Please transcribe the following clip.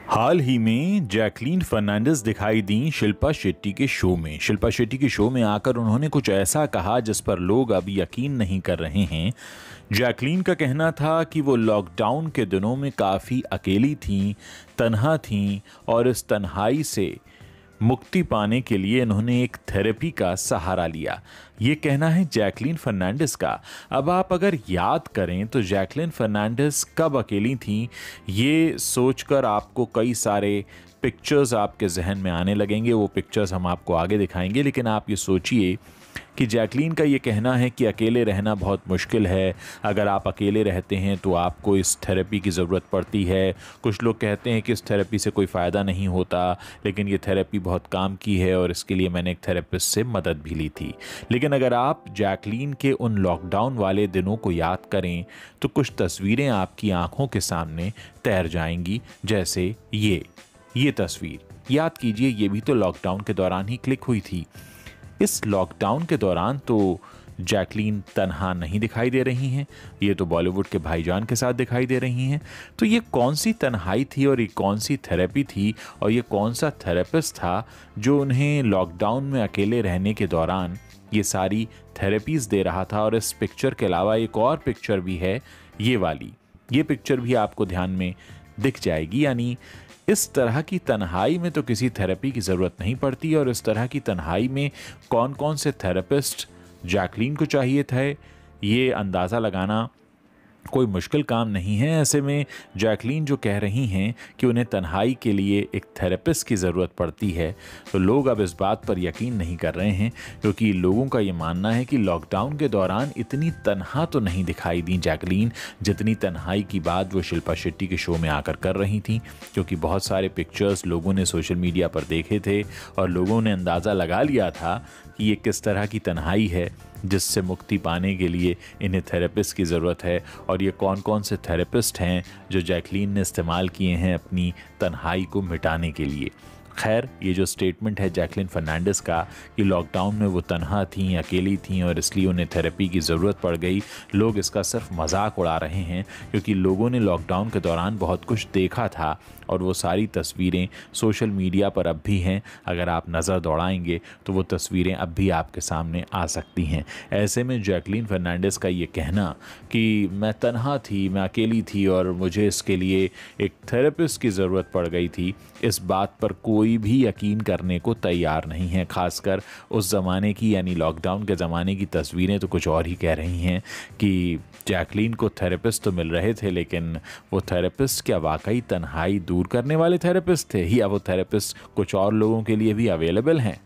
हाल ही में जैकलीन फर्नांडिस दिखाई दी शिल्पा शेट्टी के शो में। शिल्पा शेट्टी के शो में आकर उन्होंने कुछ ऐसा कहा जिस पर लोग अब यकीन नहीं कर रहे हैं। जैकलीन का कहना था कि वो लॉकडाउन के दिनों में काफ़ी अकेली थीं, तन्हा थीं और इस तन्हाई से मुक्ति पाने के लिए इन्होंने एक थेरेपी का सहारा लिया। ये कहना है जैकलीन फर्नांडिस का। अब आप अगर याद करें तो जैकलीन फर्नांडिस कब अकेली थीं, ये सोचकर आपको कई सारे पिक्चर्स आपके जहन में आने लगेंगे। वो पिक्चर्स हम आपको आगे दिखाएंगे, लेकिन आप ये सोचिए कि जैकलीन का ये कहना है कि अकेले रहना बहुत मुश्किल है। अगर आप अकेले रहते हैं तो आपको इस थेरेपी की ज़रूरत पड़ती है। कुछ लोग कहते हैं कि इस थेरेपी से कोई फ़ायदा नहीं होता, लेकिन ये थेरेपी बहुत काम की है और इसके लिए मैंने एक थेरेपिस्ट से मदद भी ली थी। लेकिन अगर आप जैकलीन के उन लॉकडाउन वाले दिनों को याद करें तो कुछ तस्वीरें आपकी आंखों के सामने तैर जाएंगी। जैसे ये तस्वीर याद कीजिए, ये भी तो लॉकडाउन के दौरान ही क्लिक हुई थी। इस लॉकडाउन के दौरान तो जैकलीन तन्हा नहीं दिखाई दे रही हैं, ये तो बॉलीवुड के भाईजान के साथ दिखाई दे रही हैं। तो ये कौन सी तन्हाई थी और ये कौन सी थेरेपी थी और ये कौन सा थेरेपिस्ट था जो उन्हें लॉकडाउन में अकेले रहने के दौरान ये सारी थेरेपीज़ दे रहा था। और इस पिक्चर के अलावा एक और पिक्चर भी है, ये वाली। ये पिक्चर भी आपको ध्यान में दिख जाएगी। यानी इस तरह की तन्हाई में तो किसी थेरेपी की ज़रूरत नहीं पड़ती, और इस तरह की तन्हाई में कौन कौन से थेरेपिस्ट जैकलीन को चाहिए थे, ये अंदाज़ा लगाना कोई मुश्किल काम नहीं है। ऐसे में जैकलीन जो कह रही हैं कि उन्हें तन्हाई के लिए एक थेरेपिस्ट की ज़रूरत पड़ती है, तो लोग अब इस बात पर यकीन नहीं कर रहे हैं, क्योंकि लोगों का ये मानना है कि लॉकडाउन के दौरान इतनी तन्हा तो नहीं दिखाई दी जैकलीन, जितनी तन्हाई की बात वो शिल्पा शेट्टी के शो में आकर कर रही थी। क्योंकि बहुत सारे पिक्चर्स लोगों ने सोशल मीडिया पर देखे थे और लोगों ने अंदाज़ा लगा लिया था कि ये किस तरह की तन्हाई है जिससे मुक्ति पाने के लिए इन्हें थेरेपिस्ट की ज़रूरत है, और ये कौन कौन से थेरेपिस्ट हैं जो जैकलीन ने इस्तेमाल किए हैं अपनी तन्हाई को मिटाने के लिए। खैर, ये जो स्टेटमेंट है जैकलीन फर्नांडिस का कि लॉकडाउन में वो तन्हा थीं, अकेली थीं और इसलिए उन्हें थेरेपी की ज़रूरत पड़ गई, लोग इसका सिर्फ मजाक उड़ा रहे हैं। क्योंकि लोगों ने लॉकडाउन के दौरान बहुत कुछ देखा था और वो सारी तस्वीरें सोशल मीडिया पर अब भी हैं। अगर आप नज़र दौड़ाएंगे तो वो तस्वीरें अब भी आपके सामने आ सकती हैं। ऐसे में जैकलीन फर्नांडिस का ये कहना कि मैं तन्हा थी, मैं अकेली थी और मुझे इसके लिए एक थेरेपिस्ट की ज़रूरत पड़ गई थी, इस बात पर कोई भी यकीन करने को तैयार नहीं है। खासकर उस ज़माने की, यानी लॉकडाउन के ज़माने की तस्वीरें तो कुछ और ही कह रही हैं कि जैकलीन को थेरेपिस्ट तो मिल रहे थे, लेकिन वो थेरेपिस्ट क्या वाकई तन्हाई दूर करने वाले थेरेपिस्ट थे, या वो थेरेपिस्ट कुछ और लोगों के लिए भी अवेलेबल हैं।